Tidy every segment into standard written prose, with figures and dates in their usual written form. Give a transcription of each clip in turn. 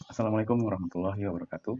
Assalamualaikum warahmatullahi wabarakatuh.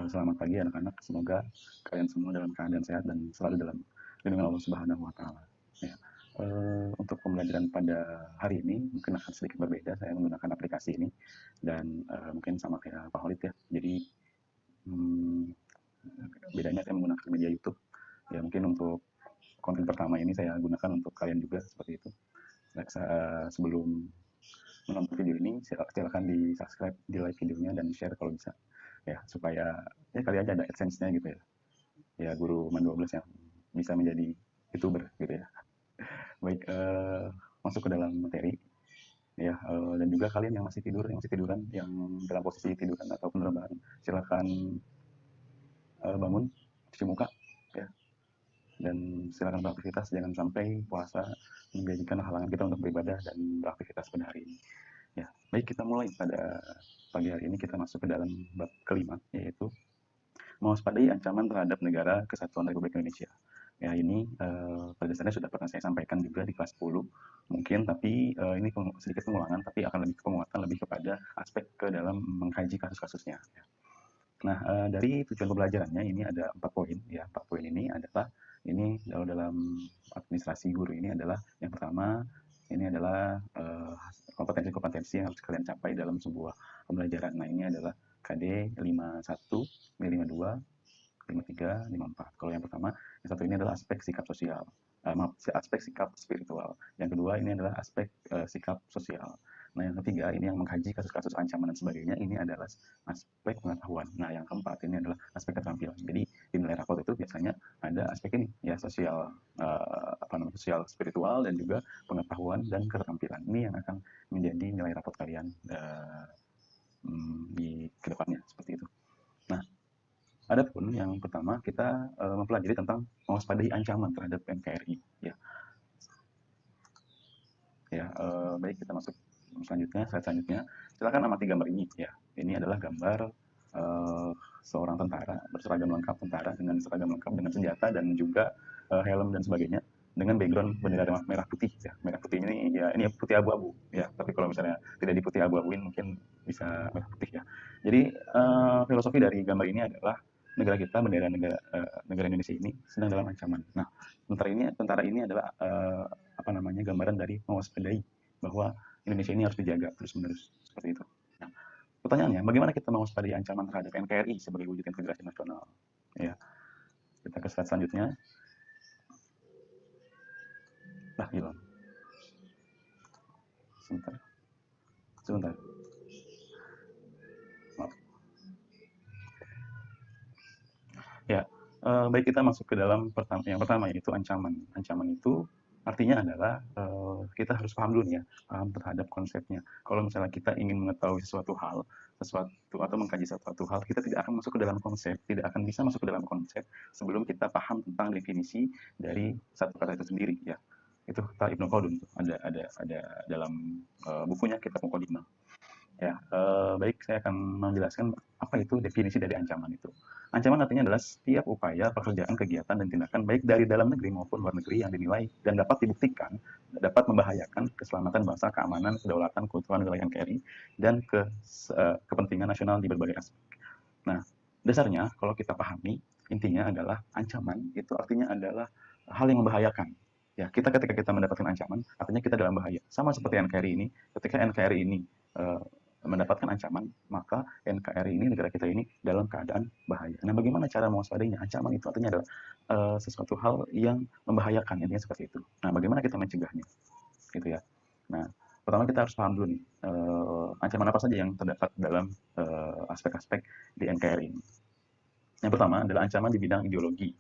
Selamat pagi anak-anak, semoga kalian semua dalam keadaan sehat dan selalu dalam lindungan Allah Subhanahu wa taala. Ya. Untuk pembelajaran pada hari ini mungkin akan sedikit berbeda, saya menggunakan aplikasi ini dan, mungkin sama kayak Pak Khalid ya. Jadi, mmm, bedanya saya menggunakan media YouTube. Ya mungkin untuk konten pertama ini saya gunakan untuk kalian juga seperti itu. Sebelum menonton video ini silakan di subscribe, di like videonya dan share kalau bisa ya supaya ya kali aja ada adsense-nya gitu ya. Ya guru Man 12 yang bisa menjadi youtuber gitu ya. Baik, masuk ke dalam materi ya, dan juga kalian yang masih tidur, yang masih tiduran, yang dalam posisi tiduran ataupun rebahan, silakan bangun, cuci muka ya, dan silakan beraktivitas, jangan sampai puasa menjadikan halangan kita untuk beribadah dan beraktivitas pada hari ini. Ya, baik kita mulai pada pagi hari ini kita masuk ke dalam bab kelima yaitu mewaspadai ancaman terhadap negara kesatuan Republik Indonesia. Ya ini pada dasarnya sudah pernah saya sampaikan juga di kelas 10 mungkin, tapi ini sedikit pengulangan, tapi akan lebih penguatan lebih kepada aspek ke dalam mengkaji kasus-kasusnya. Ya. Nah, dari tujuan pembelajarannya ini ada 4 poin ya. 4 poin ini adalah ini kalau dalam administrasi guru ini adalah yang pertama ini adalah kompetensi-kompetensi yang harus kalian capai dalam sebuah pembelajaran. Nah, ini adalah KD 51, 52, 53, 54. Kalau yang pertama, yang satu ini adalah aspek sikap sosial. Maaf, aspek sikap spiritual. Yang kedua ini adalah aspek sikap sosial. Nah, yang ketiga ini yang mengkaji kasus-kasus ancaman dan sebagainya, ini adalah aspek pengetahuan. Nah, yang keempat ini adalah aspek keterampilan. Jadi di nilai raport itu biasanya ada aspek ini ya sosial sosial spiritual dan juga pengetahuan dan keterampilan. Ini yang akan menjadi nilai raport kalian di kedepannya seperti itu. Nah, adapun yang pertama kita mempelajari tentang mewaspadai ancaman terhadap NKRI ya. Ya, baik kita masuk selanjutnya, slide selanjutnya. Silakan amati gambar ini ya. Ini adalah gambar seorang tentara berseragam lengkap tentara dengan seragam lengkap dengan senjata dan juga helm dan sebagainya dengan background bendera merah putih ya. Merah putih ini putih abu-abu ya. Tapi kalau misalnya tidak di putih abu-abuin mungkin bisa merah putih ya. Jadi filosofi dari gambar ini adalah negara kita, bendera negara Indonesia ini sedang dalam ancaman. Nah, tentara ini adalah gambaran dari mewaspadai bahwa Indonesia ini harus dijaga terus-menerus seperti itu. Nah, pertanyaannya, bagaimana kita mewaspadai ancaman terhadap NKRI sebagai wujud integrasi nasional? Ya, kita ke slide selanjutnya. Hilang. Sebentar. Maaf. Ya, baik kita masuk ke dalam yang pertama yaitu ancaman. Ancaman itu artinya adalah kita harus paham dulu nih ya, paham terhadap konsepnya. Kalau misalnya kita ingin mengetahui sesuatu atau mengkaji sesuatu hal, kita tidak akan masuk ke dalam konsep, tidak akan bisa masuk ke dalam konsep sebelum kita paham tentang definisi dari satu kata itu sendiri ya. Itu kata Ibnu Khaldun ada dalam bukunya Kitab Muqaddimah. Ya, baik saya akan menjelaskan apa itu definisi dari ancaman itu. Ancaman artinya adalah setiap upaya, pekerjaan, kegiatan, dan tindakan baik dari dalam negeri maupun luar negeri yang dinilai dan dapat dibuktikan dapat membahayakan keselamatan bangsa, keamanan, kedaulatan, keutuhan wilayah NKRI, dan kepentingan nasional di berbagai aspek. Nah, dasarnya kalau kita pahami, intinya adalah ancaman itu artinya adalah hal yang membahayakan. Ya, ketika kita mendapatkan ancaman, artinya kita dalam bahaya. Sama seperti NKRI ini, ketika NKRI ini mendapatkan ancaman, maka NKRI ini, negara kita ini dalam keadaan bahaya. Nah, bagaimana cara mewaspadainya? Ancaman itu artinya adalah sesuatu hal yang membahayakan, intinya seperti itu. Nah, bagaimana kita mencegahnya? Gitu ya. Nah, pertama kita harus paham dulu nih, ancaman apa saja yang terdapat dalam aspek-aspek di NKRI ini. Yang pertama adalah ancaman di bidang ideologi.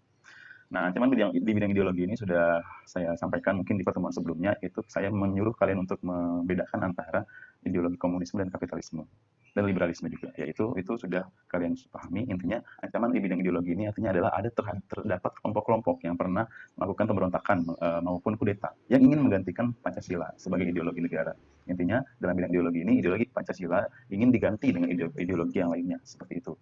Nah, ancaman di bidang ideologi ini sudah saya sampaikan mungkin di pertemuan sebelumnya, itu saya menyuruh kalian untuk membedakan antara ideologi komunisme dan kapitalisme dan liberalisme juga, yaitu itu sudah kalian pahami. Intinya ancaman di bidang ideologi ini artinya adalah terdapat kelompok-kelompok yang pernah melakukan pemberontakan maupun kudeta yang ingin menggantikan Pancasila sebagai ideologi negara. Intinya dalam bidang ideologi ini, ideologi Pancasila ingin diganti dengan ideologi yang lainnya seperti itu.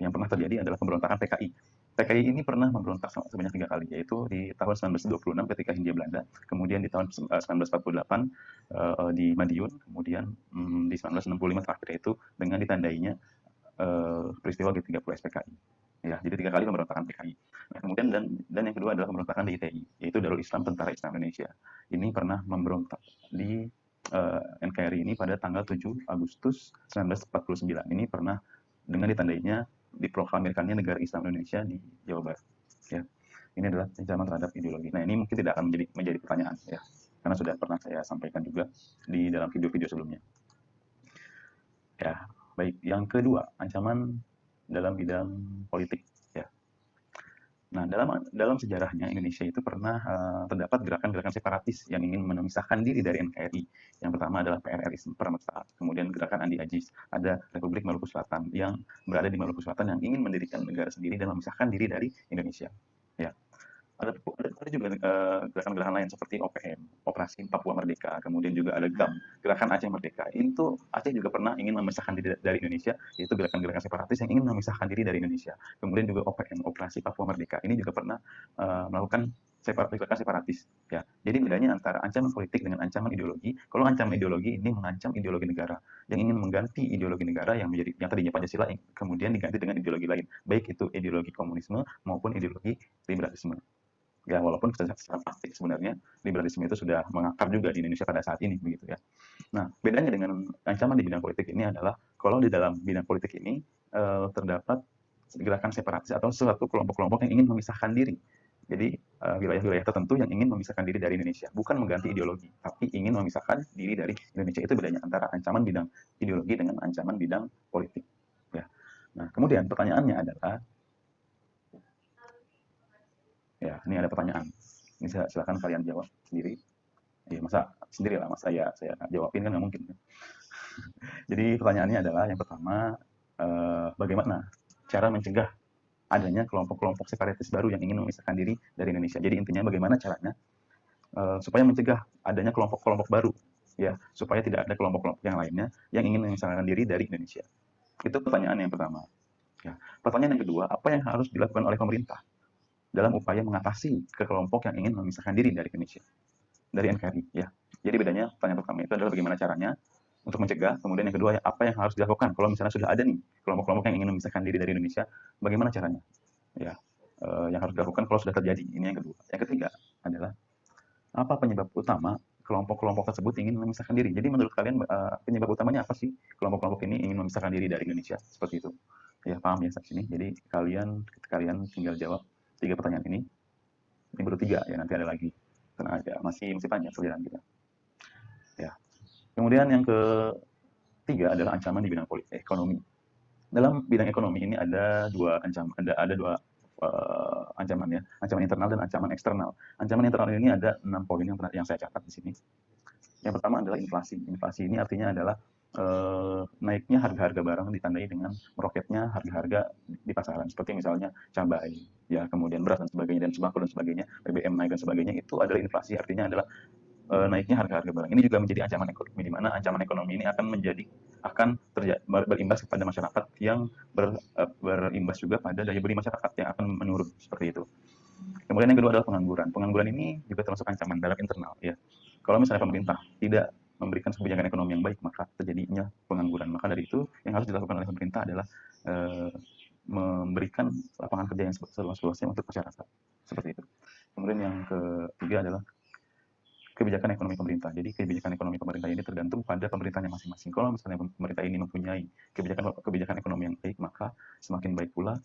Yang pernah terjadi adalah pemberontakan PKI PKI ini pernah memberontak sebanyak 3 kali, yaitu di tahun 1926 ketika Hindia Belanda, kemudian di tahun 1948 di Madiun, kemudian di 1965 terakhir yaitu dengan ditandainya peristiwa G30 SPKI. Ya, jadi 3 kali pemberontakan PKI. Nah, kemudian dan yang kedua adalah pemberontakan DITI, yaitu Darul Islam Tentara Islam Indonesia. Ini pernah memberontak di NKRI ini pada tanggal 7 Agustus 1949. Ini pernah dengan ditandainya diproklamirkannya negara Islam Indonesia di Jawa Barat. Ya, ini adalah ancaman terhadap ideologi. Nah, ini mungkin tidak akan menjadi pertanyaan ya, karena sudah pernah saya sampaikan juga di dalam video-video sebelumnya. Ya, baik. Yang kedua, ancaman dalam bidang politik. Ya. Nah, dalam sejarahnya Indonesia itu pernah terdapat gerakan-gerakan separatis yang ingin memisahkan diri dari NKRI. Yang pertama adalah PRRI Permata, kemudian gerakan Andi Ajis, ada Republik Maluku Selatan yang berada di Maluku Selatan yang ingin mendirikan negara sendiri dan memisahkan diri dari Indonesia. Ya. Ada juga gerakan-gerakan lain seperti OPM, Operasi Papua Merdeka, kemudian juga ada GAM, Gerakan Aceh Merdeka. Itu Aceh juga pernah ingin memisahkan diri dari Indonesia, yaitu gerakan-gerakan separatis yang ingin memisahkan diri dari Indonesia. Kemudian juga OPM, Operasi Papua Merdeka. Ini juga pernah melakukan gerakan separatis. Ya, jadi bedanya antara ancaman politik dengan ancaman ideologi. Kalau ancaman ideologi ini mengancam ideologi negara yang ingin mengganti ideologi negara yang tadinya Pancasila, kemudian diganti dengan ideologi lain, baik itu ideologi komunisme maupun ideologi liberalisme. Ya, walaupun secara praktik sebenarnya liberalisme itu sudah mengakar juga di Indonesia pada saat ini begitu ya. Nah, bedanya dengan ancaman di bidang politik ini adalah kalau di dalam bidang politik ini terdapat gerakan separatis atau suatu kelompok-kelompok yang ingin memisahkan diri. Jadi wilayah-wilayah tertentu yang ingin memisahkan diri dari Indonesia, bukan mengganti ideologi, tapi ingin memisahkan diri dari Indonesia. Itu bedanya antara ancaman bidang ideologi dengan ancaman bidang politik. Ya. Nah, kemudian pertanyaannya adalah, ya, ini ada pertanyaan. Ini silakan kalian jawab sendiri. Ya, masa sendiri lah, mas saya jawabin kan nggak mungkin. Jadi pertanyaannya adalah yang pertama, bagaimana cara mencegah adanya kelompok-kelompok separatis baru yang ingin memisahkan diri dari Indonesia. Jadi intinya bagaimana caranya supaya mencegah adanya kelompok-kelompok baru, ya, supaya tidak ada kelompok-kelompok yang lainnya yang ingin memisahkan diri dari Indonesia. Itu pertanyaan yang pertama. Ya. Pertanyaan yang kedua, apa yang harus dilakukan oleh pemerintah dalam upaya mengatasi kelompok yang ingin memisahkan diri dari Indonesia, dari NKRI, ya. Jadi bedanya pertanyaan pertama itu adalah bagaimana caranya untuk mencegah, kemudian yang kedua apa yang harus dilakukan kalau misalnya sudah ada nih kelompok-kelompok yang ingin memisahkan diri dari Indonesia, bagaimana caranya, ya, yang harus dilakukan kalau sudah terjadi. Ini yang kedua. Yang ketiga adalah apa penyebab utama kelompok-kelompok tersebut ingin memisahkan diri. Jadi menurut kalian penyebab utamanya apa sih kelompok-kelompok ini ingin memisahkan diri dari Indonesia, seperti itu. Ya, paham ya sampai sini. Jadi kalian tinggal jawab 3 pertanyaan ini. Ini baru 3 ya, nanti ada lagi. Tenang aja, masih banyak perjalanan kita. Ya. Kemudian yang ketiga adalah ancaman di bidang ekonomi. Dalam bidang ekonomi ini ada dua ancaman ya, ancaman internal dan ancaman eksternal. Ancaman internal ini ada 6 poin yang saya catat di sini. Yang pertama adalah inflasi. Inflasi ini artinya adalah naiknya harga-harga barang ditandai dengan meroketnya harga-harga di pasaran, seperti misalnya cabai, ya, kemudian beras dan sebagainya, dan sembako dan sebagainya, BBM naik dan sebagainya. Itu adalah inflasi, artinya adalah naiknya harga-harga barang. Ini juga menjadi ancaman ekonomi, di mana ancaman ekonomi ini akan berimbas kepada masyarakat, yang berimbas juga pada daya beli masyarakat yang akan menurun, seperti itu. Kemudian yang kedua adalah pengangguran. Pengangguran ini juga termasuk ancaman dalam internal, ya. Kalau misalnya pemerintah tidak memberikan kebijakan ekonomi yang baik, maka terjadinya pengangguran. Maka dari itu yang harus dilakukan oleh pemerintah adalah memberikan lapangan kerja yang seluas-luasnya untuk masyarakat, seperti itu. Kemudian yang ketiga adalah kebijakan ekonomi pemerintah. Jadi kebijakan ekonomi pemerintah ini tergantung pada pemerintahnya masing-masing. Kalau misalnya pemerintah ini mempunyai kebijakan ekonomi yang baik, maka semakin baik pula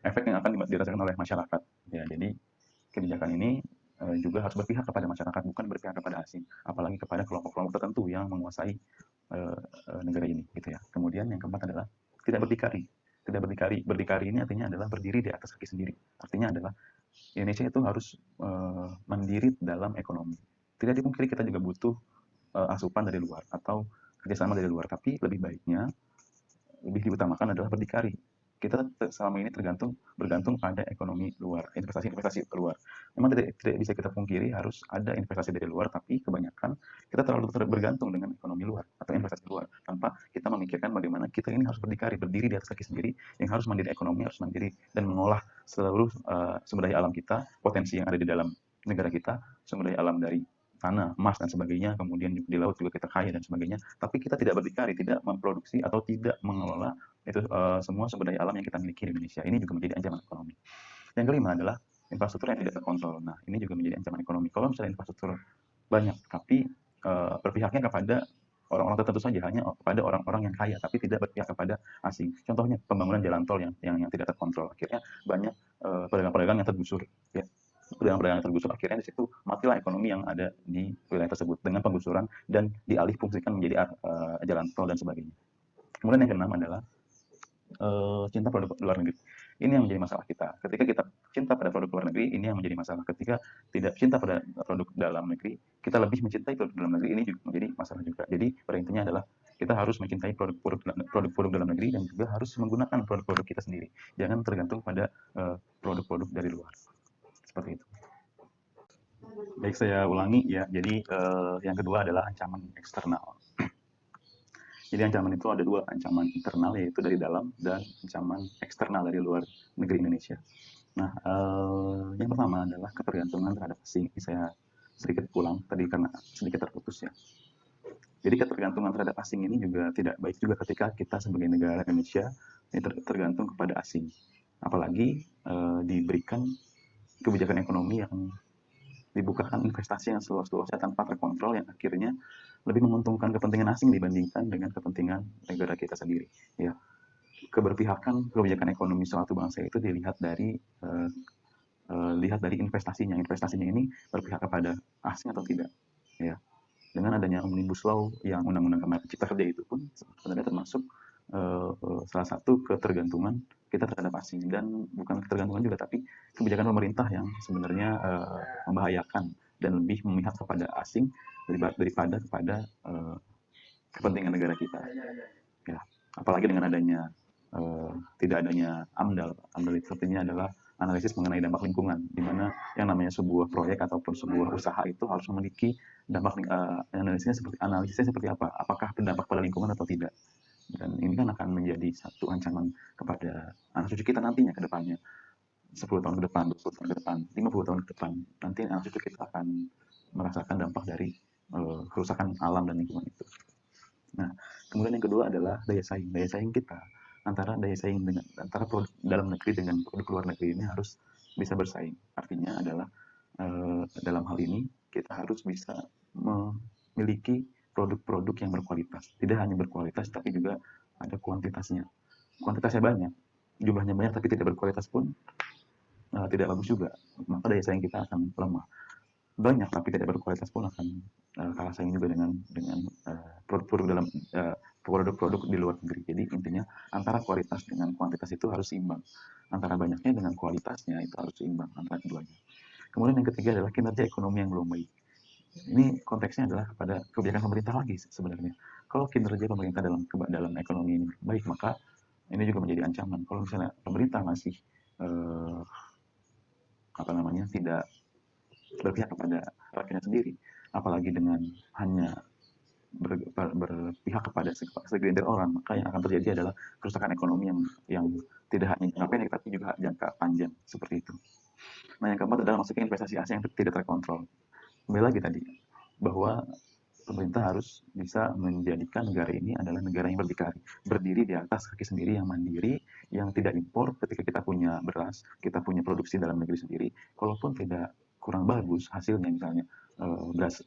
efek yang akan dirasakan oleh masyarakat. Ya, jadi kebijakan ini juga harus berpihak kepada masyarakat, bukan berpihak kepada asing, apalagi kepada kelompok-kelompok tertentu yang menguasai negara ini, gitu ya. Kemudian yang keempat adalah tidak berdikari. Tidak berdikari. Berdikari ini artinya adalah berdiri di atas kaki sendiri. Artinya adalah Indonesia itu harus mandiri dalam ekonomi. Tidak dipungkiri kita juga butuh asupan dari luar atau kerjasama dari luar, tapi lebih baiknya lebih diutamakan adalah berdikari. Kita selama ini bergantung pada ekonomi luar, investasi luar. Memang tidak bisa kita pungkiri harus ada investasi dari luar, tapi kebanyakan kita terlalu bergantung dengan ekonomi luar atau investasi luar tanpa kita memikirkan bagaimana kita ini harus berdiri di atas kaki sendiri, yang harus mandiri ekonomi, harus mandiri dan mengolah seluruh sumber daya alam kita, potensi yang ada di dalam negara kita, sumber daya alam dari tanah, emas dan sebagainya, kemudian di laut juga kita kaya dan sebagainya. Tapi kita tidak berdikari, tidak memproduksi atau tidak mengelola itu semua sumber daya alam yang kita miliki di Indonesia. Ini juga menjadi ancaman ekonomi. Yang kelima adalah infrastruktur yang tidak terkontrol. Nah, ini juga menjadi ancaman ekonomi. Kalau misalnya infrastruktur banyak, tapi berpihaknya kepada orang-orang tertentu saja, hanya kepada orang-orang yang kaya, tapi tidak berpihak kepada asing. Contohnya pembangunan jalan tol yang tidak terkontrol. Akhirnya banyak pedagang-pedagang yang tergusur. Ya. Pedagang-pedagang yang tergusur, akhirnya di situ matilah ekonomi yang ada di wilayah tersebut dengan penggusuran dan dialih fungsikan menjadi jalan tol dan sebagainya. Kemudian yang keenam adalah cinta produk luar negeri. Ini yang menjadi masalah kita. Ketika kita cinta pada produk luar negeri, ini yang menjadi masalah. Ketika tidak cinta pada produk dalam negeri, kita lebih mencintai produk dalam negeri, ini juga menjadi masalah juga. Jadi pada intinya adalah kita harus mencintai produk-produk dalam negeri dan juga harus menggunakan produk-produk kita sendiri. Jangan tergantung pada produk-produk dari luar. Seperti itu. Baik, saya ulangi ya. Jadi yang kedua adalah ancaman eksternal. Jadi ancaman itu ada dua, ancaman internal yaitu dari dalam dan ancaman eksternal dari luar negeri Indonesia. Nah, yang pertama adalah ketergantungan terhadap asing. Ini saya sedikit ulang tadi karena sedikit terputus ya. Jadi ketergantungan terhadap asing ini juga tidak baik juga ketika kita sebagai negara Indonesia ini tergantung kepada asing. Apalagi diberikan kebijakan ekonomi yang dibukakan investasi yang seluas-luasnya tanpa terkontrol yang akhirnya lebih menguntungkan kepentingan asing dibandingkan dengan kepentingan negara kita sendiri. Ya, keberpihakan kebijakan ekonomi suatu bangsa itu dilihat dari investasinya. Investasinya ini berpihak kepada asing atau tidak. Ya, dengan adanya omnibus law yang undang-undang cipta kerja itu pun sebenarnya termasuk salah satu ketergantungan kita terhadap asing, dan bukan ketergantungan juga tapi kebijakan pemerintah yang sebenarnya membahayakan dan lebih memihak kepada asing daripada kepada kepentingan negara kita. Ya, apalagi dengan adanya tidak adanya AMDAL. AMDAL itu artinya adalah analisis mengenai dampak lingkungan, di mana yang namanya sebuah proyek ataupun sebuah usaha itu harus memiliki dampak analisisnya seperti apa, apakah berdampak pada lingkungan atau tidak. Dan ini kan akan menjadi satu ancaman kepada anak cucu kita nantinya ke depannya. 10 tahun ke depan, 20 tahun ke depan, 50 tahun ke depan, nanti anak cucu kita akan merasakan dampak dari kerusakan alam dan lingkungan itu. Nah, kemudian yang kedua adalah daya saing. Daya saing kita antara produk dalam negeri dengan produk luar negeri ini harus bisa bersaing. Artinya adalah dalam hal ini kita harus bisa memiliki produk-produk yang berkualitas. Tidak hanya berkualitas, tapi juga ada kuantitasnya. Kuantitasnya banyak, jumlahnya banyak, tapi tidak berkualitas pun tidak bagus juga. Maka daya saing kita akan lemah. Banyak, tapi tidak berkualitas pun akan kalah saing juga dengan produk-produk di luar negeri. Jadi intinya antara kualitas dengan kuantitas itu harus seimbang. Antara banyaknya dengan kualitasnya itu harus seimbang antara keduanya. Kemudian yang ketiga adalah kinerja ekonomi yang belum baik. Ini konteksnya adalah kepada kebijakan pemerintah lagi sebenarnya. Kalau kinerja pemerintah dalam ekonomi ini baik, maka ini juga menjadi ancaman. Kalau misalnya pemerintah masih tidak berpihak kepada rakyatnya sendiri, apalagi dengan hanya berpihak kepada segelintir orang, maka yang akan terjadi adalah kerusakan ekonomi yang tidak hanya jangka pendek tapi juga jangka panjang seperti itu. Nah, yang keempat adalah masuknya investasi asing yang tidak terkontrol. Kembali lagi tadi bahwa pemerintah harus bisa menjadikan negara ini adalah negara yang berdiri di atas kaki sendiri, yang mandiri, yang tidak impor. Ketika kita punya beras, kita punya produksi dalam negeri sendiri, kalaupun tidak kurang bagus hasilnya, misalnya beras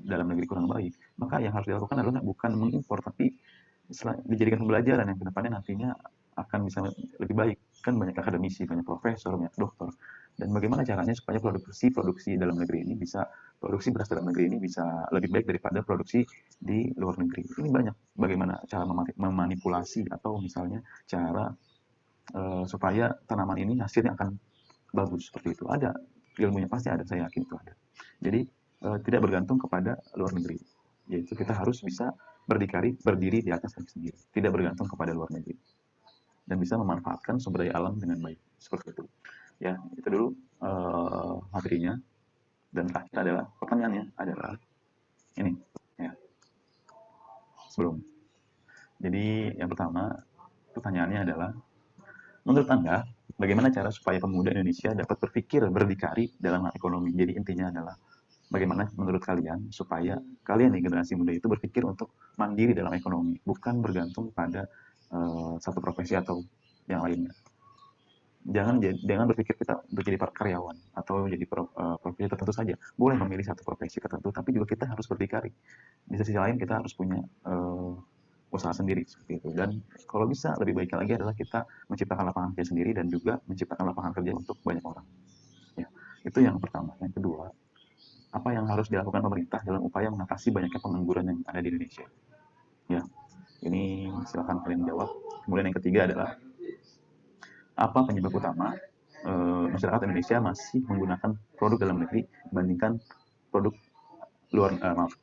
dalam negeri kurang baik, maka yang harus dilakukan adalah bukan mengimpor, tapi dijadikan pembelajaran yang kedepannya nantinya akan bisa lebih baik. Kan banyak akademisi, banyak profesor, banyak dokter. Dan bagaimana caranya supaya produksi dalam negeri ini produksi beras dalam negeri ini bisa lebih baik daripada produksi di luar negeri. Ini banyak bagaimana cara memanipulasi atau misalnya cara supaya tanaman ini hasilnya akan bagus seperti itu. Ada ilmunya, pasti ada, saya yakin itu ada. Jadi tidak bergantung kepada luar negeri. Yaitu kita harus bisa berdiri di atas kaki sendiri, tidak bergantung kepada luar negeri. Dan bisa memanfaatkan sumber daya alam dengan baik. Seperti itu. Ya, itu dulu materinya. Dan terakhir adalah pertanyaannya adalah ini ya. Jadi yang pertama, pertanyaannya adalah, menurut Anda, bagaimana cara supaya pemuda Indonesia dapat berpikir berdikari dalam hal ekonomi? Jadi intinya adalah, bagaimana menurut kalian supaya kalian nih generasi muda itu berpikir untuk mandiri dalam ekonomi, bukan bergantung pada satu profesi atau yang lainnya. Jangan berpikir kita untuk jadi karyawan atau jadi profesi tertentu saja. Boleh memilih satu profesi tertentu, tapi juga kita harus berdikari. Di sisi lain kita harus punya usaha sendiri seperti itu. Dan kalau bisa lebih baik lagi adalah kita menciptakan lapangan kerja sendiri dan juga menciptakan lapangan kerja untuk banyak orang. Ya, itu yang pertama. Yang kedua, apa yang harus dilakukan pemerintah dalam upaya mengatasi banyaknya pengangguran yang ada di Indonesia? Ya, ini silakan kalian jawab. Kemudian yang ketiga adalah, apa penyebab utama masyarakat Indonesia masih menggunakan produk dalam negeri dibandingkan produk maaf,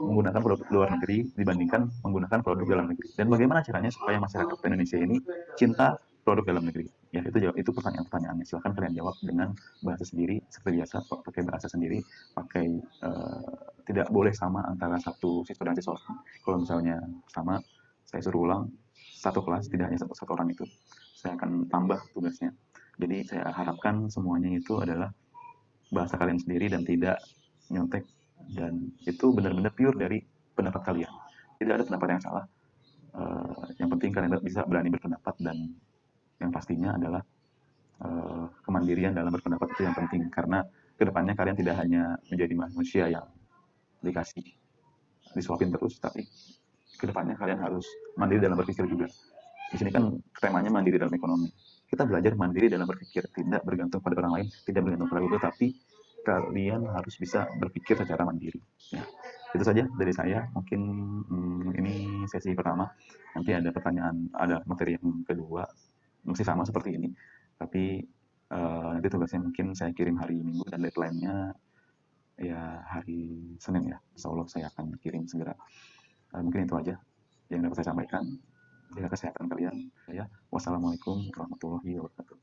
menggunakan produk luar negeri dibandingkan menggunakan produk dalam negeri, dan bagaimana caranya supaya masyarakat Indonesia ini cinta produk dalam negeri? Ya, itu pertanyaan-pertanyaannya. Silahkan kalian jawab dengan bahasa sendiri seperti biasa, pakai bahasa sendiri, pakai tidak boleh sama antara satu siswa dan siswa. Kalau misalnya sama, saya suruh ulang satu kelas, tidak hanya satu orang itu, saya akan tambah tugasnya. Jadi saya harapkan semuanya itu adalah bahasa kalian sendiri dan tidak nyontek, dan itu benar-benar pure dari pendapat kalian. Tidak ada pendapat yang salah. Yang penting kalian bisa berani berpendapat, dan yang pastinya adalah kemandirian dalam berpendapat itu yang penting, karena kedepannya kalian tidak hanya menjadi manusia yang disuapin terus, tapi kedepannya kalian harus mandiri dalam berpikir juga. Di sini kan temanya mandiri dalam ekonomi. Kita belajar mandiri dalam berpikir, tidak bergantung pada orang lain, tidak bergantung pada Google, tapi kalian harus bisa berpikir secara mandiri. Ya, itu saja dari saya. Mungkin ini sesi pertama. Nanti ada pertanyaan, ada materi yang kedua, masih sama seperti ini. Tapi nanti tugasnya mungkin saya kirim hari Minggu, dan deadline-nya ya hari Senin ya. Insya Allah saya akan kirim segera. Mungkin itu aja yang dapat saya sampaikan. Jaga kesehatan kalian. Wassalamualaikum warahmatullahi wabarakatuh.